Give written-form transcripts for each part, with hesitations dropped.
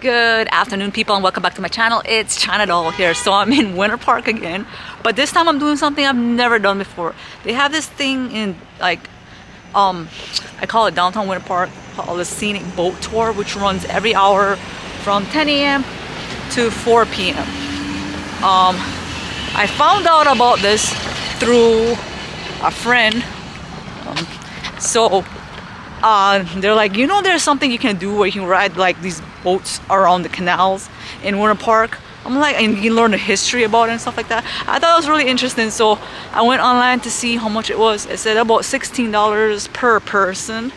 Good afternoon, people, and welcome back to my channel. It's China Doll here. So I'm in Winter Park again, but this time I'm doing something I've never done before. They have this thing in I call it downtown Winter Park, called the Scenic boat tour, which runs every hour from 10 a.m. to 4 p.m. I found out about this through a friend. They're like, you know, there's something you can do where you can ride like these boats around the canals in Winter Park. I'm like, and you can learn the history about it and stuff like that. I thought it was really interesting, so I went online to see how much it was. It said about $16 per person,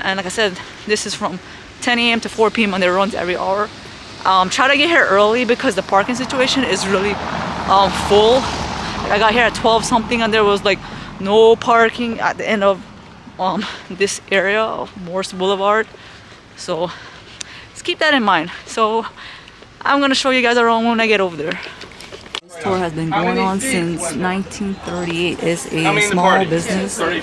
and like I said, this is from 10 a.m. to 4 p.m. and it runs every hour. Try to get here early because the parking situation is really full. I got here at 12 something and there was like no parking at the end of this area of Morse Boulevard, so let's keep that in mind. So I'm gonna show you guys around when I get over there. This tour has been going on since 1938. It's a small business, so you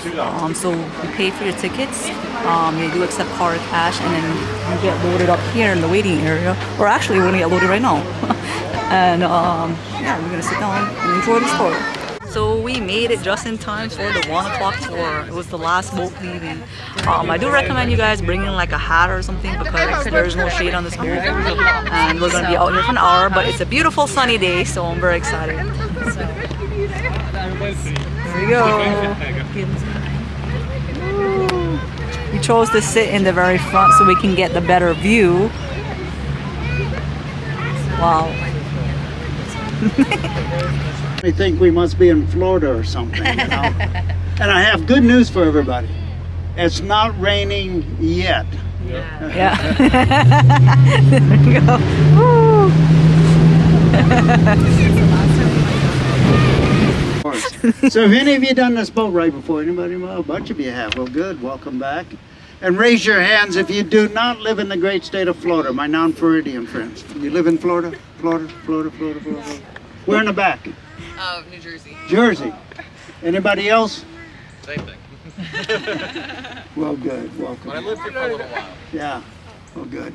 pay for your tickets. They do accept card, cash, and then you get loaded up here in the waiting area, or actually we're gonna get loaded right now. And yeah, we're gonna sit down and enjoy the tour. So we made it just in time for the 1 o'clock tour. It was the last boat leaving. I do recommend you guys bringing like a hat or something because there's no shade on this boat. And we're gonna be out here for an hour, but it's a beautiful sunny day, so I'm very excited. There we go. We chose to sit in the very front so we can get the better view. Wow. I think we must be in Florida or something, you know? And I have good news for everybody. It's not raining yet. Yeah. There we go. Woo. So have any of you done this boat ride before? Anybody? Well, a bunch of you have. Well, good. Welcome back. And raise your hands if you do not live in the great state of Florida, my non-Floridian friends. You live in Florida? Florida. Where in the back? New Jersey. Jersey. Anybody else? Same thing. Well, good. Welcome. But I lived here for a little while. Yeah. Well, good.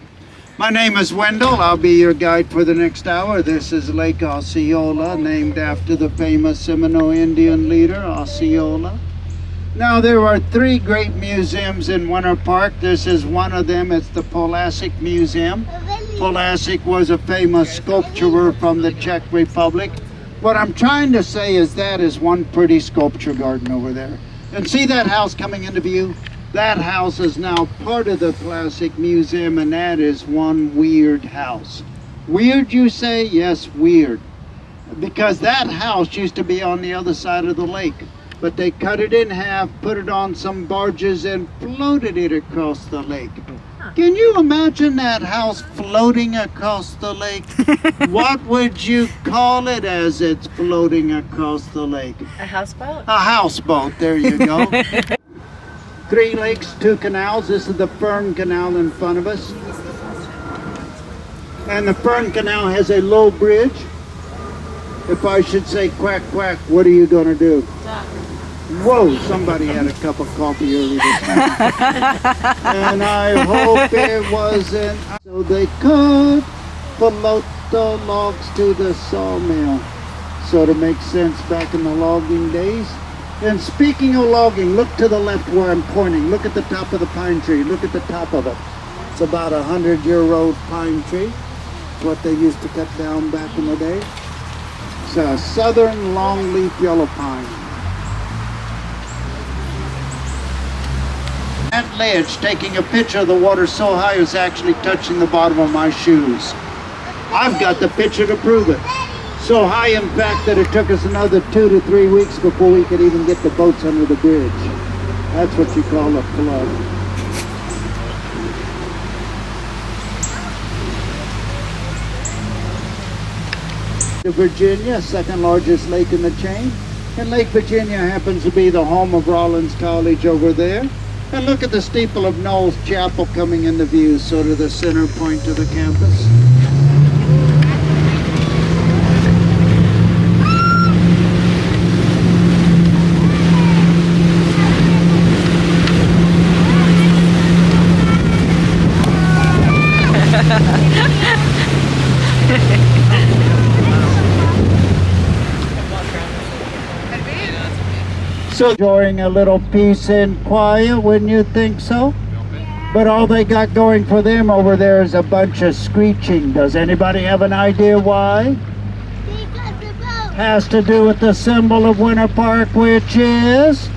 My name is Wendell. I'll be your guide for the next hour. This is Lake Osceola, named after the famous Seminole Indian leader, Osceola. Now, there are 3 great museums in Winter Park. This is one of them. It's the Pulaski Museum. Pulaski was a famous sculptor from the Czech Republic. What I'm trying to say is that is one pretty sculpture garden over there. And see that house coming into view? That house is now part of the Pulaski Museum, and that is one weird house. Weird, you say? Yes, weird. Because that house used to be on the other side of the lake. But they cut it in half, put it on some barges, and floated it across the lake. Can you imagine that house floating across the lake? What would you call it as it's floating across the lake? A houseboat? A houseboat, there you go. 3 lakes, 2 canals. This is the Fern Canal in front of us. And the Fern Canal has a low bridge. If I should say quack, quack, what are you going to do? Whoa, somebody had a cup of coffee early this morning. And I hope it wasn't. So they could float the logs to the sawmill. Sort of makes sense back in the logging days. And speaking of logging, look to the left where I'm pointing. Look at the top of the pine tree. Look at the top of it. It's about a 100-year-old pine tree. It's what they used to cut down back in the day. It's a southern longleaf yellow pine. That ledge, taking a picture of the water so high it's actually touching the bottom of my shoes. I've got the picture to prove it. So high, in fact, that it took us another 2 to 3 weeks before we could even get the boats under the bridge. That's what you call a flood. Virginia, 2nd largest lake in the chain. And Lake Virginia happens to be the home of Rollins College over there. And look at the steeple of Knowles Chapel coming into view, sort of the center point of the campus. So enjoying a little peace and quiet, wouldn't you think so? But all they got going for them over there is a bunch of screeching. Does anybody have an idea why? Has to do with the symbol of Winter Park, which is?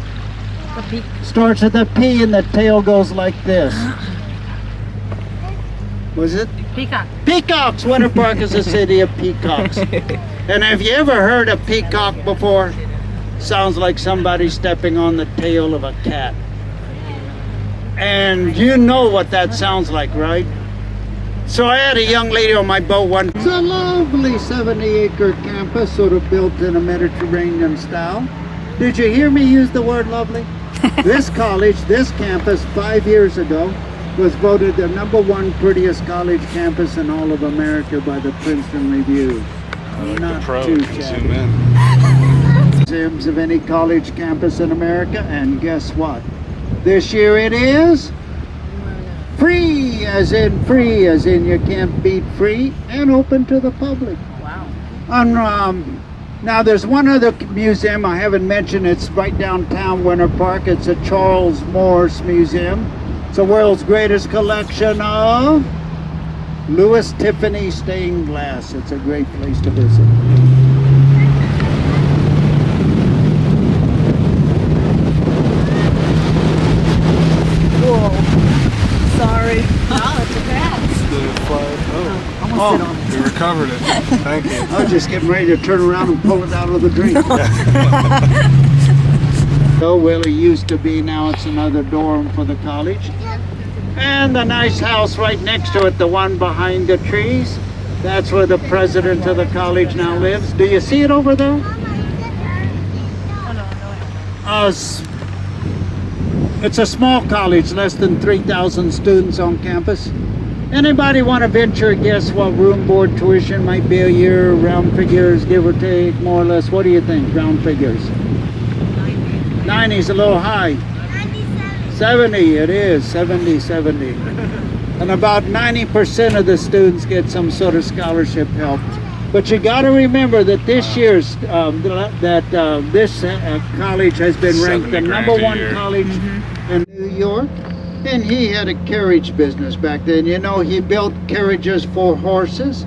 Starts with a P and the tail goes like this. Was it? Peacock. Peacocks! Winter Park is a city of peacocks. And have you ever heard a peacock before? Sounds like somebody stepping on the tail of a cat. And you know what that sounds like, right? So I had a young lady on my boat one. It's a lovely 70-acre campus, sort of built in a Mediterranean style. Did you hear me use the word lovely? This college, this campus, 5 years ago, was voted the #1 prettiest college campus in all of America by the Princeton Review. Not too shabby. Museums of any college campus in America, and guess what? This year it is free, as in you can't beat free, and open to the public. Wow. Now there's one other museum I haven't mentioned. It's right downtown Winter Park. It's a Charles Morse Museum. It's the world's greatest collection of Louis Tiffany stained glass. It's a great place to visit. Sorry. No, it's okay. Oh, You recovered it. Thank you. I was just getting ready to turn around and pull it out of the drink. So, well, it used to be, now it's another dorm for the college. And the nice house right next to it, the one behind the trees, that's where the president of the college now lives. Do you see it over there? It's a small college, less than 3,000 students on campus. Anybody want to venture a guess what room board tuition might be a year? Round figures, give or take, more or less. What do you think, round figures? 90 is a little high. 70 it is, 70. And about 90% of the students get some sort of scholarship help. But you got to remember that this year's this college has been ranked the #1 college in New York, and he had a carriage business back then. You know, he built carriages for horses,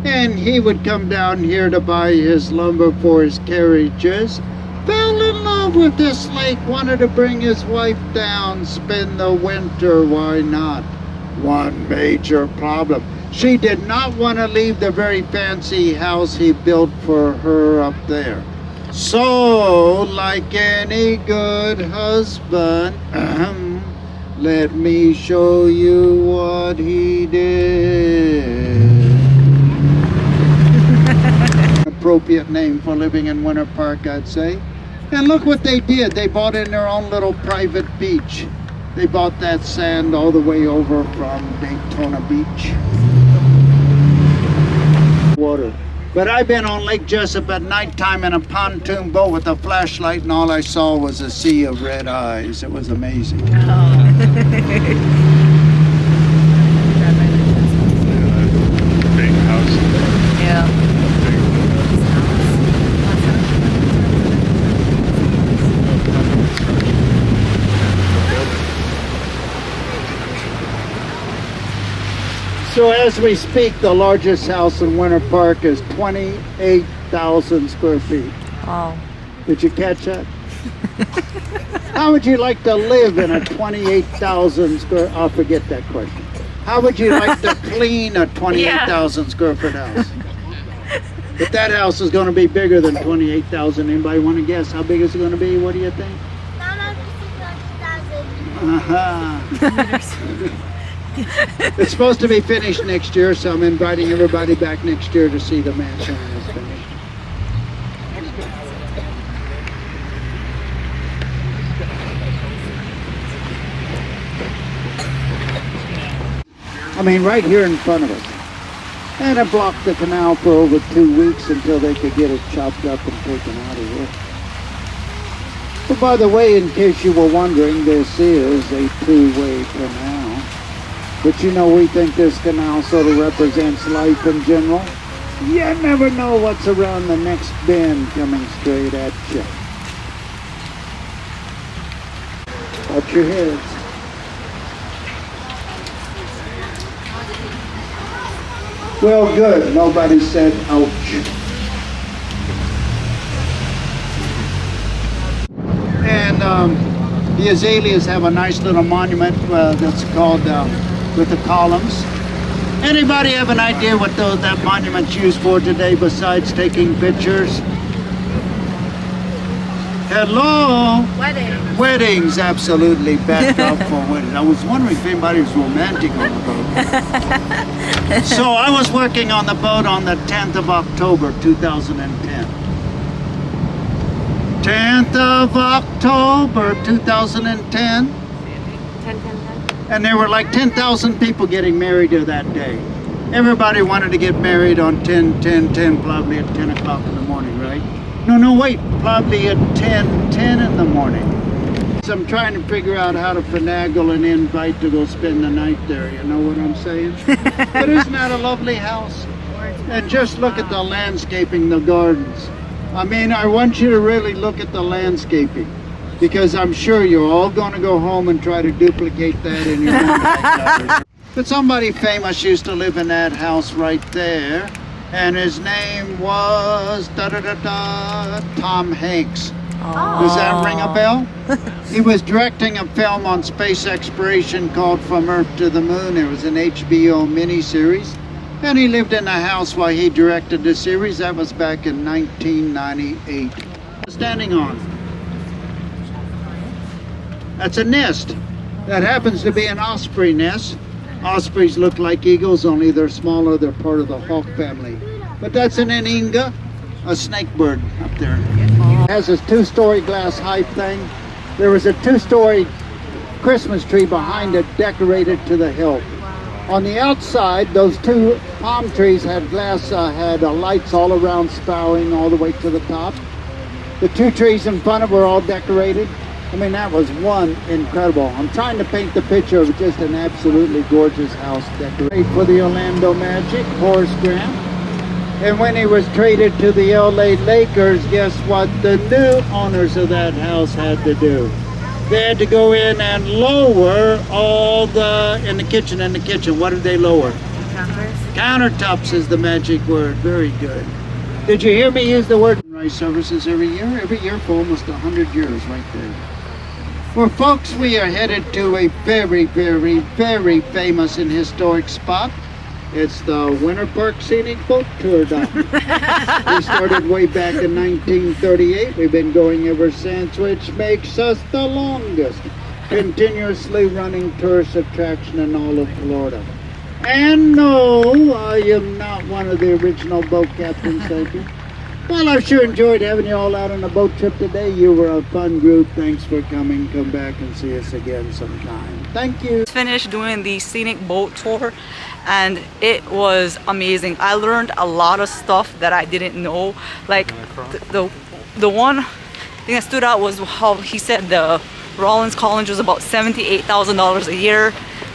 and he would come down here to buy his lumber for his carriages. Fell in love with this lake, wanted to bring his wife down, spend the winter. Why not? One major problem. She did not want to leave the very fancy house he built for her up there. So, like any good husband, let me show you what he did. Appropriate name for living in Winter Park, I'd say. And look what they did. They bought in their own little private beach. They bought that sand all the way over from Daytona Beach. Water. But I've been on Lake Jessup at nighttime in a pontoon boat with a flashlight, and all I saw was a sea of red eyes. It was amazing. Big house. Yeah. So as we speak, the largest house in Winter Park is 28,000 square feet. Wow. Did you catch that? How would you like to live in a 28,000 square? I'll forget that question. How would you like to clean a 28,000 square foot house? But that house is going to be bigger than 28,000. Anybody want to guess how big is it going to be? What do you think? 960,000. It's supposed to be finished next year, so I'm inviting everybody back next year to see the mansion when it's finished. I mean, right here in front of us. And it blocked the canal for over 2 weeks until they could get it chopped up and taken out of here. But by the way, in case you were wondering, this is a two-way canal. But you know, we think this canal sort of represents life in general. You never know what's around the next bend coming straight at you. Watch your heads. Well, good. Nobody said ouch. And the azaleas have a nice little monument that's called with the columns. Anybody have an idea what that monument's used for today besides taking pictures? Hello? Wedding. Weddings, absolutely. Backdrop for weddings. I was wondering if anybody was romantic on the boat. So I was working on the boat on the 10th of October, 2010. 10th of October, 2010. 10. And there were like 10,000 people getting married that day. Everybody wanted to get married on 10, probably at 10 o'clock in the morning, right? No, wait, probably at 10 in the morning. So I'm trying to figure out how to finagle an invite to go spend the night there, you know what I'm saying? But isn't that a lovely house? And just look at the landscaping, the gardens. I mean, I want you to really look at the landscaping, because I'm sure you're all going to go home and try to duplicate that in your own backyard. But somebody famous used to live in that house right there, and his name was Tom Hanks. Does that ring a bell? He was directing a film on space exploration called From Earth to the Moon. It was an HBO miniseries, and he lived in a house while he directed the series. That was back in 1998. Standing on. That's a nest. That happens to be an osprey nest. Ospreys look like eagles, only they're smaller. They're part of the hawk family. But that's an eninga, a snake bird up there. It has this two-story glass height thing. There was a two-story Christmas tree behind it, decorated to the hilt. On the outside, those two palm trees had glass, had lights all around, spowing all the way to the top. The two trees in front of it were all decorated. I mean, that was one incredible. I'm trying to paint the picture of just an absolutely gorgeous house decorated for the Orlando Magic, Horace Grant. And when he was traded to the LA Lakers, guess what the new owners of that house had to do? They had to go in and lower all in the kitchen. What did they lower? Countertops is the magic word. Very good. Did you hear me use the word rice services every year for almost 100 years right there. Well, folks, we are headed to a very, very, very famous and historic spot. It's the Winter Park Scenic Boat Tour dock. We started way back in 1938. We've been going ever since, which makes us the longest continuously running tourist attraction in all of Florida. And no, I am not one of the original boat captains, thank you. Well, I've sure enjoyed having you all out on a boat trip today. You were a fun group. Thanks for coming. Come back and see us again sometime. Thank you. Finished doing the scenic boat tour, and it was amazing. I learned a lot of stuff that I didn't know. Like the one thing that stood out was how he said the Rollins College was about $78,000 a year,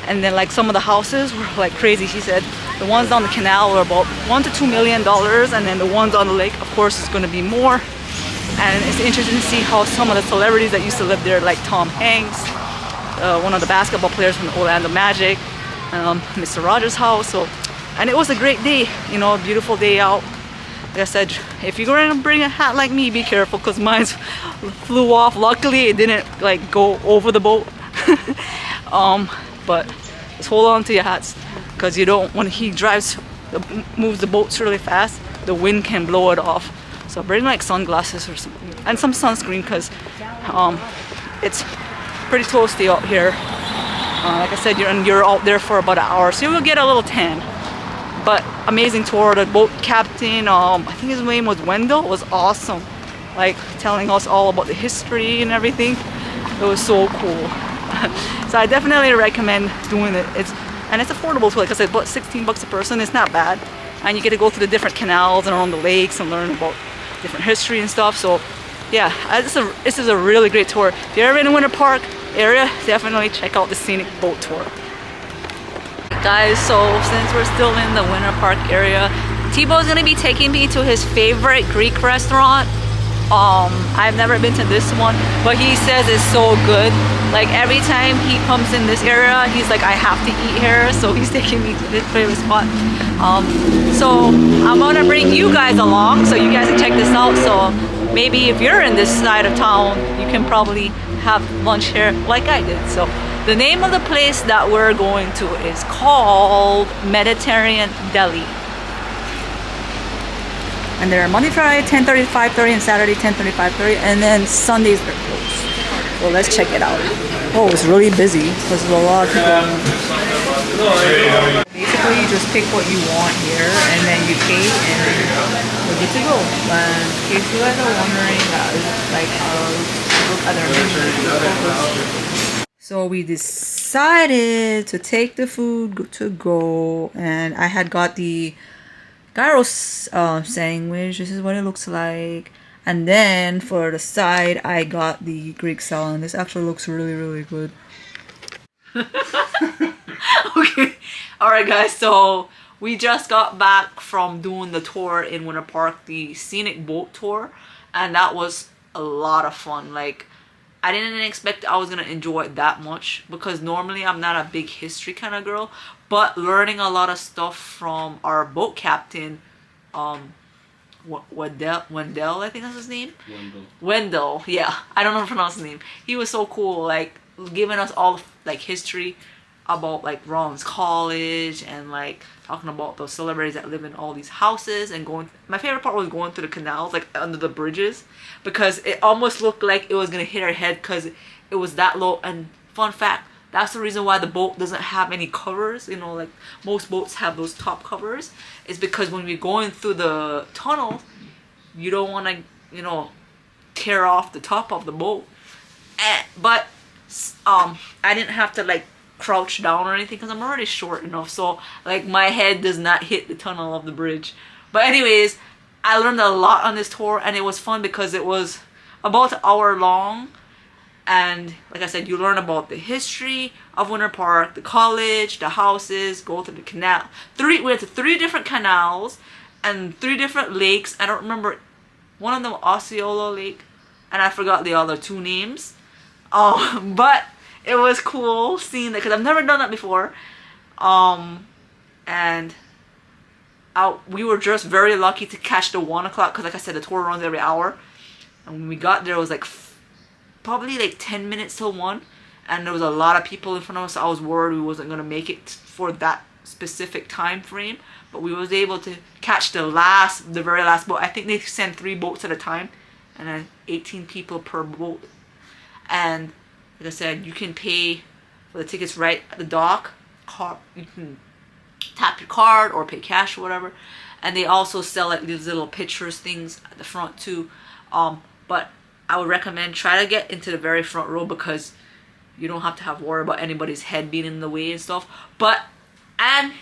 and then like some of the houses were like crazy. He said the ones down the canal were about $1 to $2 million, and then the ones on the lake, of course, is going to be more. And it's interesting to see how some of the celebrities that used to live there, like Tom Hanks, one of the basketball players from the Orlando Magic, Mr. Rogers' house. So, and it was a great day, you know, a beautiful day out. Like I said, if you're going to bring a hat like me, be careful, because mine flew off. Luckily, it didn't like go over the boat. But just hold on to your hats, because you don't, when he moves the boats really fast, the wind can blow it off. So bring like sunglasses or something, and some sunscreen, because it's pretty toasty out here. Like I said, you're out there for about an hour, so you will get a little tan. But amazing tour. The boat captain, I think his name was Wendell, was awesome. Like telling us all about the history and everything. It was so cool. So I definitely recommend doing it. It's affordable too. Like I said, about 16 bucks a person. It's not bad. And you get to go through the different canals and around the lakes and learn about different history and stuff. So yeah, this is a really great tour. If you're ever in the Winter Park area, definitely check out the Scenic Boat Tour. Guys, so since we're still in the Winter Park area, Tebow's gonna be taking me to his favorite Greek restaurant. I've never been to this one, but he says it's so good. Like every time he comes in this area, he's like, I have to eat here, so he's taking me to his favorite spot. So I'm gonna bring you guys along so you guys can check this out. So maybe if you're in this side of town, you can probably have lunch here like I did. So the name of the place that we're going to is called Mediterranean Deli. And they're Monday, Friday, 10:30 to 5:30, and Saturday, 10:30 to 5:30, and then Sundays they're closed. So let's check it out. Oh, it's really busy because there's a lot of people. Basically, you just pick what you want here, and then you pay, and we're good to go. And in case you guys are wondering, like, look at their menu. So we decided to take the food to go, and I had got the gyro sandwich. This is what it looks like. And then for the side, I got the Greek salad. This actually looks really, really good. Okay. Alright guys, so we just got back from doing the tour in Winter Park, the Scenic boat tour. And that was a lot of fun. Like, I didn't expect I was going to enjoy it that much, because normally I'm not a big history kind of girl. But learning a lot of stuff from our boat captain, Wendell, I think that's his name? Wendell, yeah. I don't know how to pronounce his name. He was so cool, like, giving us all, like, history about, like, Rollins College, and, like, talking about those celebrities that live in all these houses, and going... My favorite part was going through the canals, like, under the bridges, because it almost looked like it was going to hit our head because it was that low. And fun fact, that's the reason why the boat doesn't have any covers. You know, like most boats have those top covers. It's because when we're going through the tunnel, you don't want to, you know, tear off the top of the boat. But I didn't have to like crouch down or anything because I'm already short enough. So like my head does not hit the tunnel of the bridge. But anyways, I learned a lot on this tour, and it was fun because it was about an hour long. And like I said, you learn about the history of Winter Park, the college, the houses, go through the canal. We went to 3 different canals and 3 different lakes. I don't remember, one of them Osceola Lake, and I forgot the other 2 names. But it was cool seeing that because I've never done that before. And we were just very lucky to catch the 1 o'clock because like I said, the tour runs every hour. And when we got there, it was like probably like 10 minutes till 1, and there was a lot of people in front of us. So I was worried we wasn't gonna make it for that specific time frame, but we was able to catch the very last boat. I think they send 3 boats at a time, and then 18 people per boat. And like I said, you can pay for the tickets right at the dock. You can tap your card or pay cash or whatever, and they also sell like these little pictures things at the front too. But I would recommend try to get into the very front row because you don't have to have worry about anybody's head being in the way and stuff. And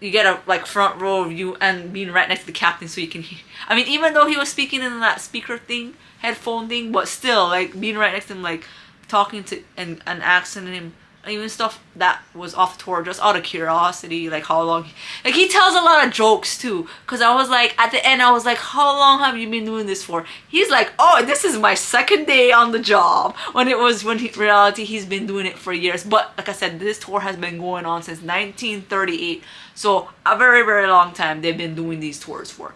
you get a like front row view and being right next to the captain, so you can hear. I mean, even though he was speaking in that speaker thing, headphone thing, but still like being right next to him, like talking to and asking him even stuff that was off tour just out of curiosity, like how long like he tells a lot of jokes too, because I was like at the end I was like, how long have you been doing this for? He's like, oh, this is my 2nd day on the job, when in reality he's been doing it for years. But like I said, this tour has been going on since 1938, so a very, very long time they've been doing these tours for.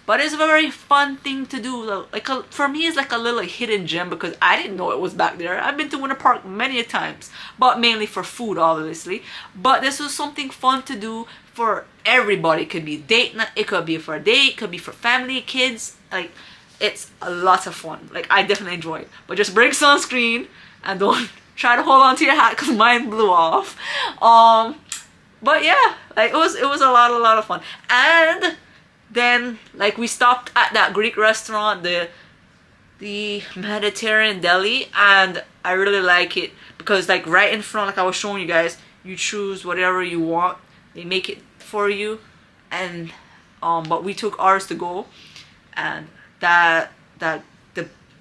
But it's a very fun thing to do. Like for me, it's like a little hidden gem because I didn't know it was back there. I've been to Winter Park many a times, but mainly for food, obviously. But this was something fun to do for everybody. It could be date night. It could be for a date. It could be for family, kids. Like it's a lot of fun. Like I definitely enjoy it. But just bring sunscreen and don't try to hold on to your hat because mine blew off. But yeah, like it was a lot of fun. And then like we stopped at that Greek restaurant, the Mediterranean Deli, and I really like it because like right in front, like I was showing you guys, you choose whatever you want, they make it for you. And but we took ours to go, and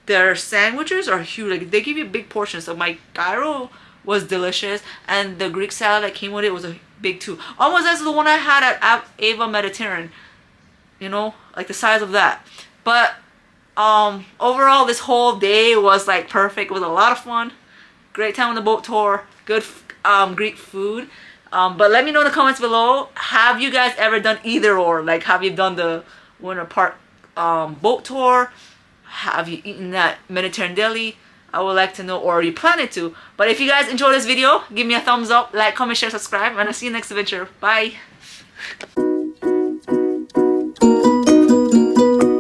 their sandwiches are huge. Like they give you big portions. So my gyro was delicious, and the Greek salad that came with it was a big too. Almost as the one I had at Ava Mediterranean, you know, like the size of that. But overall, this whole day was like perfect. It was a lot of fun. Great time on the boat tour. Good Greek food. But let me know in the comments below, have you guys ever done either or? Like, have you done the Winter Park boat tour? Have you eaten that Mediterranean Deli? I would like to know, or are you planning to? But if you guys enjoyed this video, give me a thumbs up, like, comment, share, subscribe, and I'll see you next adventure. Bye!